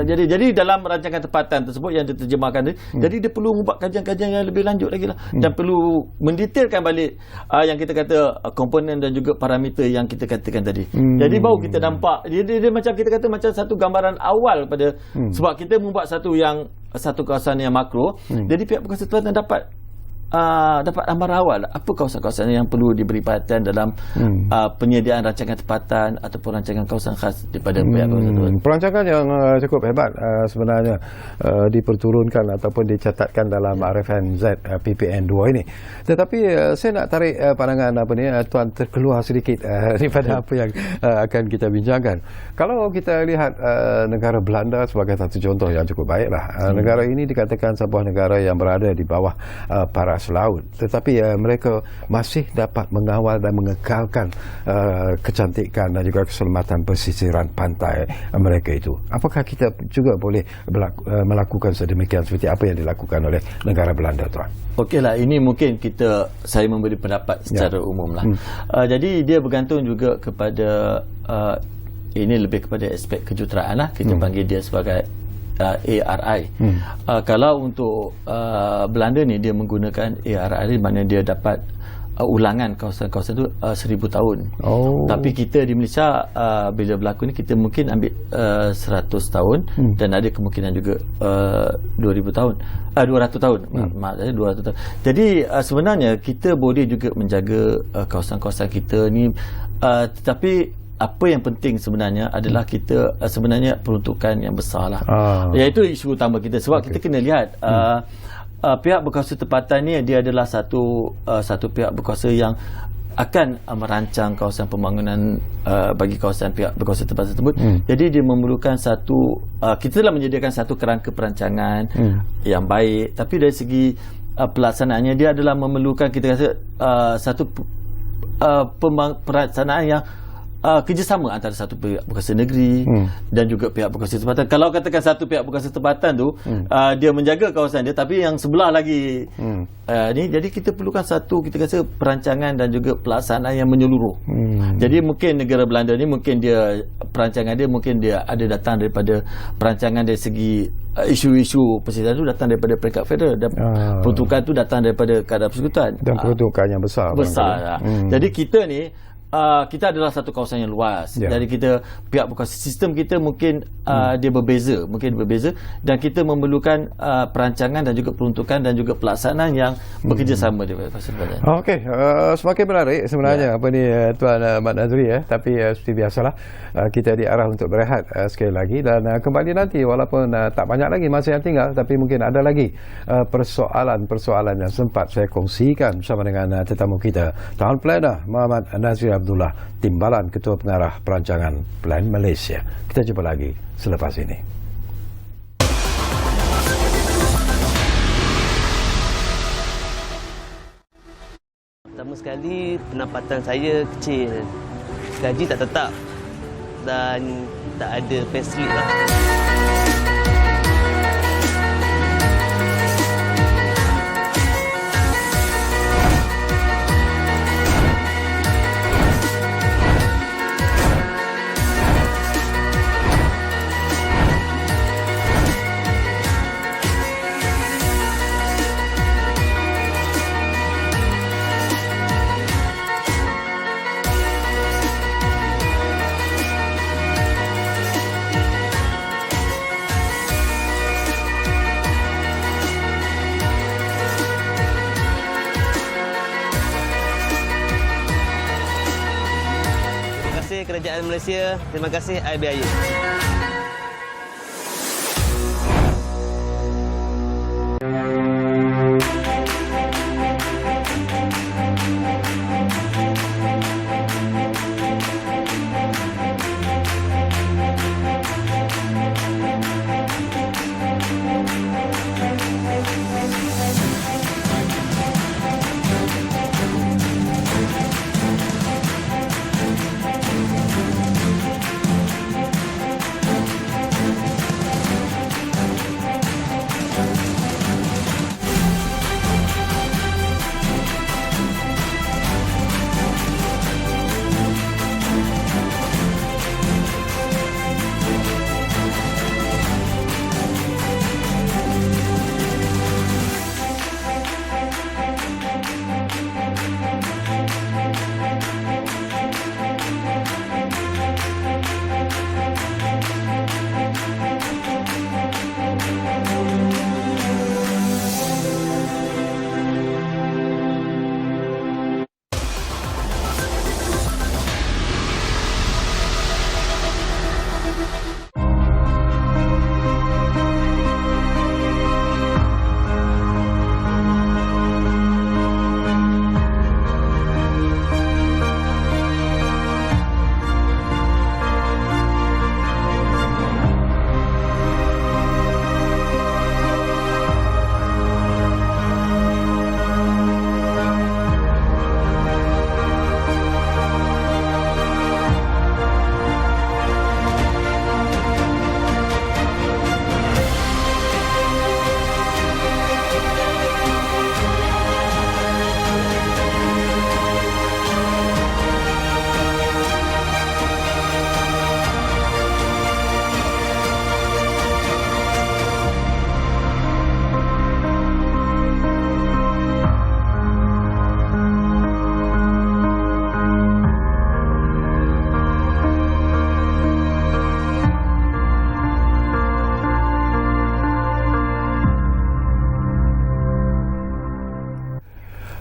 Jadi dalam rancangan tempatan tersebut yang diterjemahkan tadi, jadi dia perlu membuat kajian-kajian yang lebih lanjut lagi lah, dan perlu mendetailkan balik yang kita kata komponen dan juga parameter yang kita katakan tadi. Jadi baru kita nampak dia macam kita kata macam satu gambaran awal pada sebab kita membuat satu kawasan yang makro. Jadi pihak berkuasa tempatan dapat gambaran awal apa kawasan-kawasan yang perlu diberi perhatian dalam penyediaan rancangan tempatan ataupun rancangan kawasan khas daripada pihak berkuasa tempatan. Perancangan yang cukup hebat sebenarnya diperturunkan ataupun dicatatkan dalam RFNZ PPN 2 ini. Tetapi saya nak tarik pandangan Tuan terkeluar sedikit daripada apa yang akan kita bincangkan. Kalau kita lihat negara Belanda sebagai satu contoh yang cukup baiklah. Negara ini dikatakan sebuah negara yang berada di bawah paras laut, tetapi mereka masih dapat mengawal dan mengekalkan kecantikan dan juga keselamatan pesisiran pantai mereka itu. Apakah kita juga boleh melakukan sedemikian seperti apa yang dilakukan oleh negara Belanda, Tuan? Okeylah, ini mungkin saya memberi pendapat secara umum lah. Jadi dia bergantung juga kepada ini lebih kepada aspek kejuruteraan lah. Kita panggil dia sebagai ARI. Kalau untuk Belanda ni dia menggunakan ARI, maknanya dia dapat ulangan kawasan-kawasan tu 1000 tahun. Tapi kita di Malaysia bila berlaku ni kita mungkin ambil 100 tahun dan ada kemungkinan juga 200 tahun. Maaf saya 200 tahun. Jadi sebenarnya kita boleh juga menjaga kawasan-kawasan kita ni, tetapi apa yang penting sebenarnya adalah kita sebenarnya peruntukan yang besar lah. Iaitu isu utama kita. Sebab kita kena lihat pihak berkuasa tempatan ni dia adalah satu pihak berkuasa yang akan merancang kawasan pembangunan bagi kawasan pihak berkuasa tempatan tersebut. Jadi dia memerlukan kita telah menyediakan satu kerangka perancangan yang baik, tapi dari segi pelaksanaannya dia adalah memerlukan kita rasa satu perancanaan yang kerjasama antara satu pihak berkuasa negeri dan juga pihak berkuasa tempatan. Kalau katakan satu pihak berkuasa tempatan tu dia menjaga kawasan dia, tapi yang sebelah lagi ni, jadi kita perlukan satu kita rasa perancangan dan juga pelaksanaan yang menyeluruh. Jadi mungkin negara Belanda ni mungkin dia perancangan dia mungkin dia ada datang daripada perancangan dari segi isu-isu persisiran tu datang daripada peringkat federal, dan peruntukan tu datang daripada Kadar Persekutuan dan peruntukan yang besar. Jadi kita ni kita adalah satu kawasan yang luas. Jadi kita pihak berkuasa sistem kita mungkin dia berbeza, dan kita memerlukan perancangan dan juga peruntukan dan juga pelaksanaan yang bekerjasama dengan Persekutuan. Okey, semakin menarik sebenarnya apa ni Tuan Mat Nazri tapi seperti biasalah kita diarah untuk berehat sekali lagi, dan kembali nanti walaupun tak banyak lagi masa yang tinggal, tapi mungkin ada lagi persoalan yang sempat saya kongsikan bersama dengan tetamu kita, Tuan Pelana Muhammad Nazri Abdullah, Timbalan Ketua Pengarah Perancangan Plan Malaysia. Kita jumpa lagi selepas ini. Pertama sekali, pendapatan saya kecil. Gaji tak tetap dan tak ada payslip lah. Kerajaan Malaysia, terima kasih IBIU.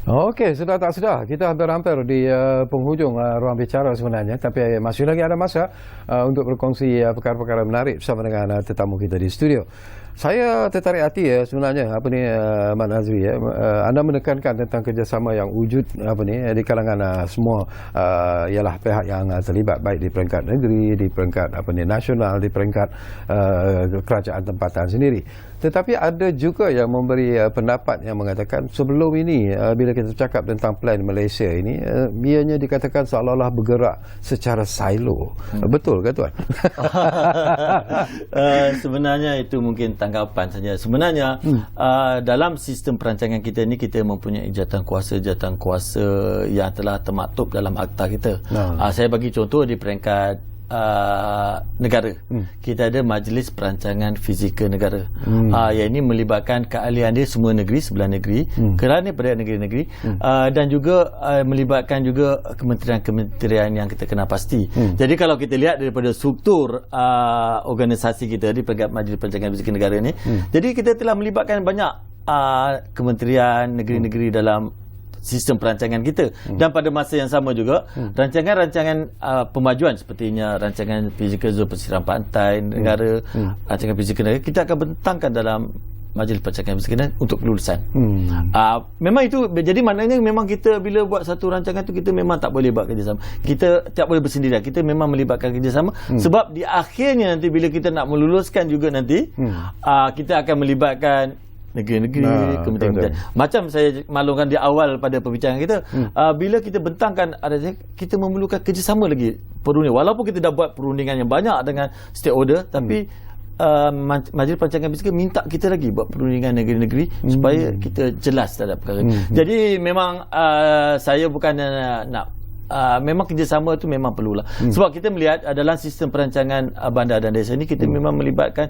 Okey, sudah tak sudah. Kita hampir-hampir di penghujung ruang bicara sebenarnya, tapi masih lagi ada masa untuk berkongsi perkara-perkara menarik bersama dengan tetamu kita di studio. Saya tertarik hati sebenarnya Mat Nazri anda menekankan tentang kerjasama yang wujud di kalangan semua ialah pihak yang terlibat, baik di peringkat negeri, di peringkat nasional, di peringkat kerajaan tempatan sendiri. Tetapi ada juga yang memberi pendapat yang mengatakan sebelum ini bila kita cakap tentang plan Malaysia ini, ianya dikatakan seolah-olah bergerak secara silo. Betul ke tuan? Sebenarnya itu mungkin tanggapan saja. Sebenarnya dalam sistem perancangan kita ni, kita mempunyai jawatan kuasa yang telah termaktub dalam akta kita. Saya bagi contoh di peringkat negara. Kita ada Majlis Perancangan Fizikal Negara. Yang ini melibatkan keahlian dia semua negeri, sebelah negeri, kerana pada negeri-negeri, dan juga melibatkan juga kementerian-kementerian yang kita kenal pasti. Jadi kalau kita lihat daripada struktur organisasi kita di peringkat Majlis Perancangan Fizikal Negara ni, jadi kita telah melibatkan banyak kementerian, negeri-negeri dalam sistem perancangan kita. Dan pada masa yang sama juga rancangan-rancangan pemajuan sepertinya rancangan fizikal zon pesisir pantai negara, rancangan fizikal negara, kita akan bentangkan dalam Majlis Perancangan Fizikal Negara untuk kelulusan. Memang itu jadi maknanya memang kita bila buat satu rancangan tu, kita memang tak boleh buat kerjasama. Kita tak boleh bersendirian. Kita memang melibatkan kerjasama sebab di akhirnya nanti bila kita nak meluluskan juga nanti kita akan melibatkan negeri-negeri, kementerian. Macam saya maklumkan di awal pada perbincangan kita, bila kita bentangkan kita memerlukan kerjasama lagi perundingan. Walaupun kita dah buat perundingan yang banyak dengan stakeholder, tapi Majlis Perancangan Fizikal minta kita lagi buat perundingan negeri-negeri supaya kita jelas terhadap perkara. Jadi memang saya bukan nak memang kerjasama itu memang perlulah. Sebab kita melihat dalam sistem perancangan bandar dan desa ni, kita memang melibatkan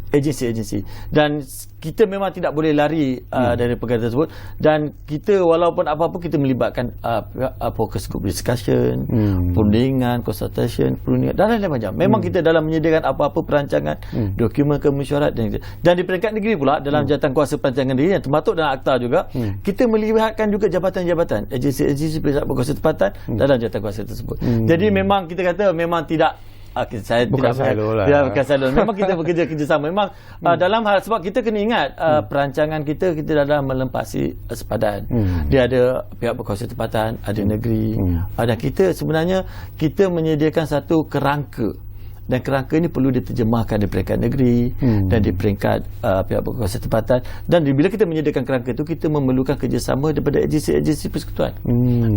agensi-agensi, dan kita memang tidak boleh lari dari perkara tersebut. Dan kita walaupun apa-apa, kita melibatkan focus group discussion, perundingan, consultation, perundingan dan lain-lain macam. Memang kita dalam menyediakan apa-apa perancangan, dokumen kemesyuarat dan di peringkat negeri pula dalam jawatan kuasa perancangan negeri yang termaktub dalam akta juga, kita melibatkan juga jabatan-jabatan, agensi-agensi pihak berkuasa tempatan dalam jawatan kuasa tersebut. Jadi memang kita kata memang tidak saya bukan tidak silo lah. Bukan silo. Memang kita bekerja kerjasama. Memang dalam hal, sebab kita kena ingat perancangan kita dalam melempasi sepadan. Dia ada pihak berkuasa tempatan, ada negeri, dan kita sebenarnya kita menyediakan satu kerangka. Dan kerangka ini perlu diterjemahkan di peringkat negeri dan di peringkat pihak berkuasa tempatan. Dan bila kita menyediakan kerangka itu, kita memerlukan kerjasama daripada agensi-agensi persekutuan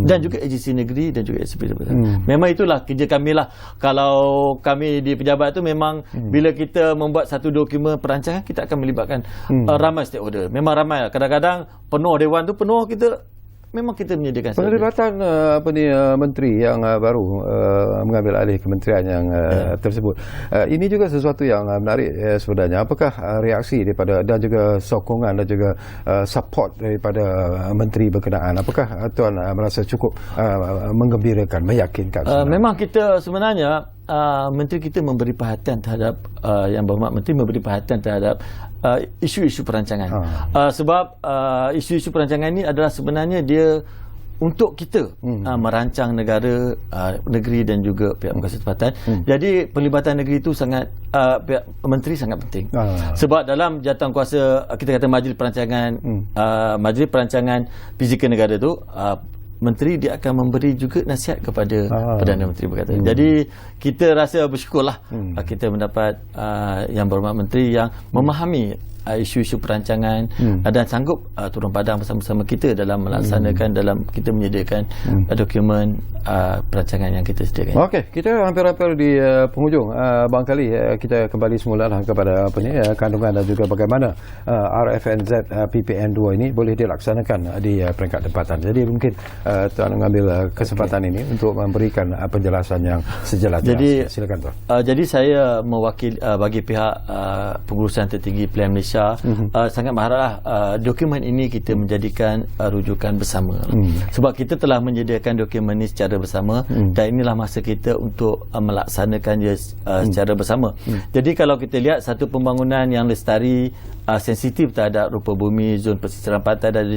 dan juga agensi negeri dan juga agensi persekutuan. Memang itulah kerja kami lah. Kalau kami di pejabat itu memang bila kita membuat satu dokumen perancangan, kita akan melibatkan ramai stakeholder. Memang ramai. Kadang-kadang penuh dewan tu penuh, kita memang kita menyediakan penglibatan menteri yang baru mengambil alih kementerian yang tersebut. Ini juga sesuatu yang menarik sebenarnya. Apakah reaksi daripada dan juga sokongan dan juga support daripada menteri berkenaan? Apakah tuan merasa cukup menggembirakan, meyakinkan? Memang kita sebenarnya menteri kita memberi perhatian terhadap yang berhormat menteri memberi perhatian terhadap isu-isu perancangan. Sebab isu-isu perancangan ini adalah sebenarnya dia untuk kita merancang negara, negeri dan juga pihak berkuasa tempatan. Jadi pelibatan negeri itu sangat pihak menteri sangat penting. Sebab dalam jawatan kuasa kita kata Majlis Perancangan Fizikal Negara itu, menteri dia akan memberi juga nasihat kepada Perdana Menteri berkata. Jadi kita rasa bersyukurlah kita mendapat yang berhormat menteri yang memahami isu-isu perancangan dan sanggup turun padang bersama-sama kita dalam melaksanakan, dalam kita menyediakan dokumen perancangan yang kita sediakan. Okey, kita hampir-hampir di penghujung. Barangkali kita kembali semula kepada kandungan dan juga bagaimana RFNZ PPN2 ini boleh dilaksanakan di peringkat tempatan. Jadi mungkin tuan mengambil kesempatan ini untuk memberikan penjelasan yang sejelas-jelas. Jadi silakan tuan. Jadi saya mewakili bagi pihak pengurusan tertinggi Plan Malaysia Malaysia sangat berharaplah dokumen ini kita menjadikan rujukan bersama. Sebab kita telah menyediakan dokumen ini secara bersama dan inilah masa kita untuk melaksanakan dia secara bersama. Jadi kalau kita lihat satu pembangunan yang lestari, sensitif terhadap rupa bumi, zon pesisiran pantai dan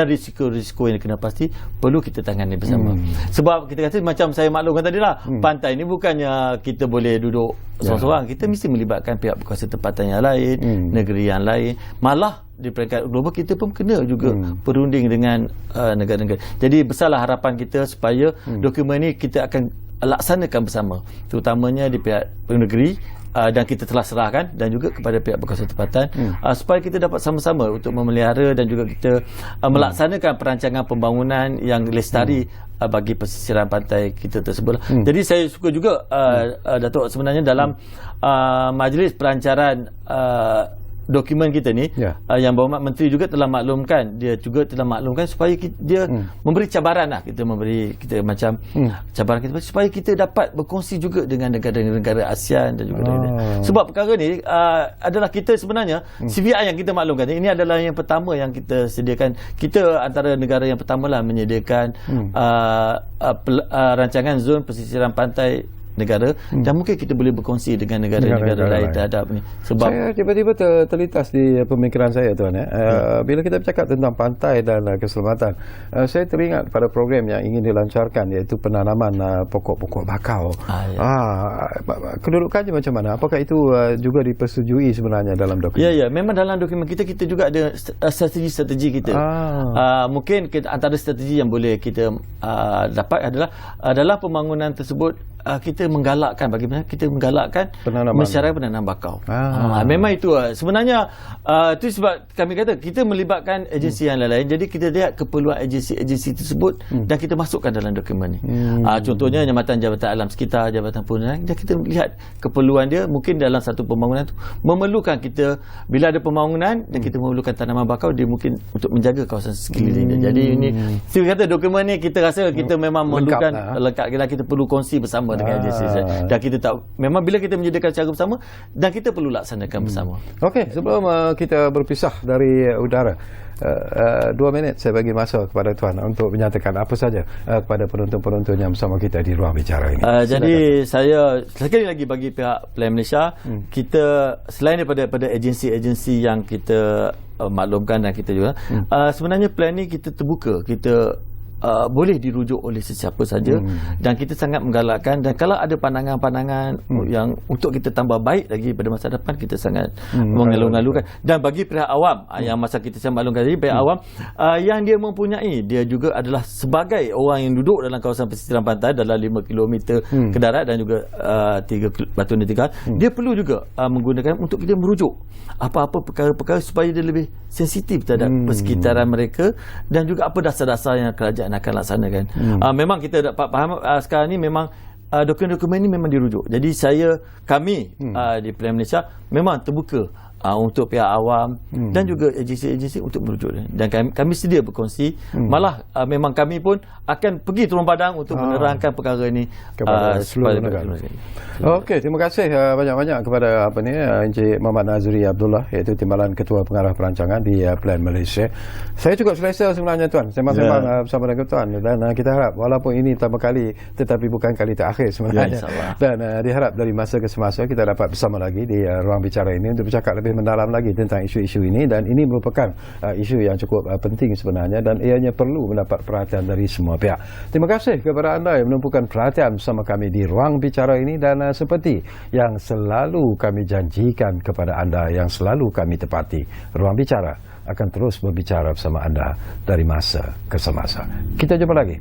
risiko-risiko yang kena pasti perlu kita tangani bersama. Sebab kita kata macam saya maklumkan tadilah, pantai ni bukannya kita boleh duduk seorang-seorang, kita mesti melibatkan pihak berkuasa tempatan yang lain, negeri yang lain, malah di peringkat global kita pun kena juga berunding dengan negara-negara. Jadi besarlah harapan kita supaya dokumen ni kita akan laksanakan bersama, terutamanya di pihak negeri, dan kita telah serahkan dan juga kepada pihak berkuasa tempatan supaya kita dapat sama-sama untuk memelihara dan juga kita melaksanakan perancangan pembangunan yang lestari bagi pesisiran pantai kita tersebut. Jadi saya suka juga Datuk, sebenarnya dalam majlis perancaran dokumen kita ni, yang Berhormat Menteri juga telah maklumkan, dia juga telah maklumkan supaya dia memberi cabaran lah, kita memberi kita macam cabaran kita supaya kita dapat berkongsi juga dengan negara-negara ASEAN dan juga sebab perkara ni adalah kita sebenarnya CVI yang kita maklumkan ini adalah yang pertama yang kita sediakan. Kita antara negara yang pertamalah menyediakan rancangan zon pesisiran pantai negara, dan mungkin kita boleh berkongsi dengan negara-negara lain terhadap ni. Sebab saya tiba-tiba terlintas di pemikiran saya, Tuan, bila kita bercakap tentang pantai dan keselamatan, saya teringat pada program yang ingin dilancarkan, iaitu penanaman pokok-pokok bakau. Kedudukannya macam mana? Apakah itu juga dipersetujui sebenarnya dalam dokumen? Ya, memang dalam dokumen kita juga ada strategi-strategi kita. Mungkin antara strategi yang boleh kita dapat adalah dalam pembangunan tersebut kita menggalakkan, bagaimana kita menggalakkan masyarakat penanam bakau. Memang itu sebenarnya itu sebab kami kata kita melibatkan agensi yang lain, jadi kita lihat keperluan agensi tersebut dan kita masukkan dalam dokumen ni. Contohnya Jabatan Alam Sekitar, Jabatan Perhutanan, dan kita lihat keperluan dia. Mungkin dalam satu pembangunan tu memerlukan kita, bila ada pembangunan dan kita memerlukan tanaman bakau, dia mungkin untuk menjaga kawasan sekeliling dia. Jadi ini saya kata dokumen ni kita rasa kita memang memerlukan lengkap, kita perlu kongsi bersama dengan agensi, dan kita tak, memang bila kita menyediakan secara bersama dan kita perlu laksanakan bersama. Okey, sebelum kita berpisah dari udara, 2 minit saya bagi masa kepada Tuan untuk menyatakan apa saja kepada penonton-penonton yang bersama kita di ruang bicara ini. Jadi saya sekali lagi bagi pihak Plan Malaysia, kita selain daripada agensi-agensi yang kita maklumkan dan kita juga sebenarnya plan ni kita terbuka, kita boleh dirujuk oleh sesiapa saja, dan kita sangat menggalakkan, dan kalau ada pandangan-pandangan yang untuk kita tambah baik lagi pada masa depan, kita sangat mengalu-alukan. Dan bagi pihak awam yang masa kita maklumkan tadi, pihak awam yang dia mempunyai, dia juga adalah sebagai orang yang duduk dalam kawasan pesisiran pantai dalam 5 km ke darat dan juga 3 batu nitikal, dia perlu juga menggunakan untuk kita merujuk apa-apa perkara-perkara supaya dia lebih sensitif terhadap persekitaran mereka, dan juga apa dasar-dasar yang kerajaan akan laksanakan. Memang kita dapat faham sekarang ni memang dokumen-dokumen ini memang dirujuk. Jadi kami di Plan Malaysia memang terbuka untuk pihak awam dan juga agensi-agensi untuk merujuk, dan kami sedia berkongsi. Malah memang kami pun akan pergi turun padang untuk menerangkan perkara ini kepada seluruh negara. Okey, terima kasih banyak-banyak kepada Encik Muhammad Nazri Abdullah, iaitu Timbalan Ketua Pengarah Perancangan di Plan Malaysia. Saya cukup selesa sebenarnya, Tuan, sembang-sembang bersama dengan Tuan, dan kita harap walaupun ini pertama kali tetapi bukan kali terakhir sebenarnya, dan diharap dari masa ke semasa kita dapat bersama lagi di ruang bicara ini untuk bercakap lebih mendalam lagi tentang isu-isu ini, dan ini merupakan isu yang cukup penting sebenarnya, dan ianya perlu mendapat perhatian dari semua pihak. Terima kasih kepada anda yang menumpukan perhatian bersama kami di ruang bicara ini, dan seperti yang selalu kami janjikan kepada anda, yang selalu kami tepati, ruang bicara akan terus berbicara bersama anda dari masa ke semasa. Kita jumpa lagi.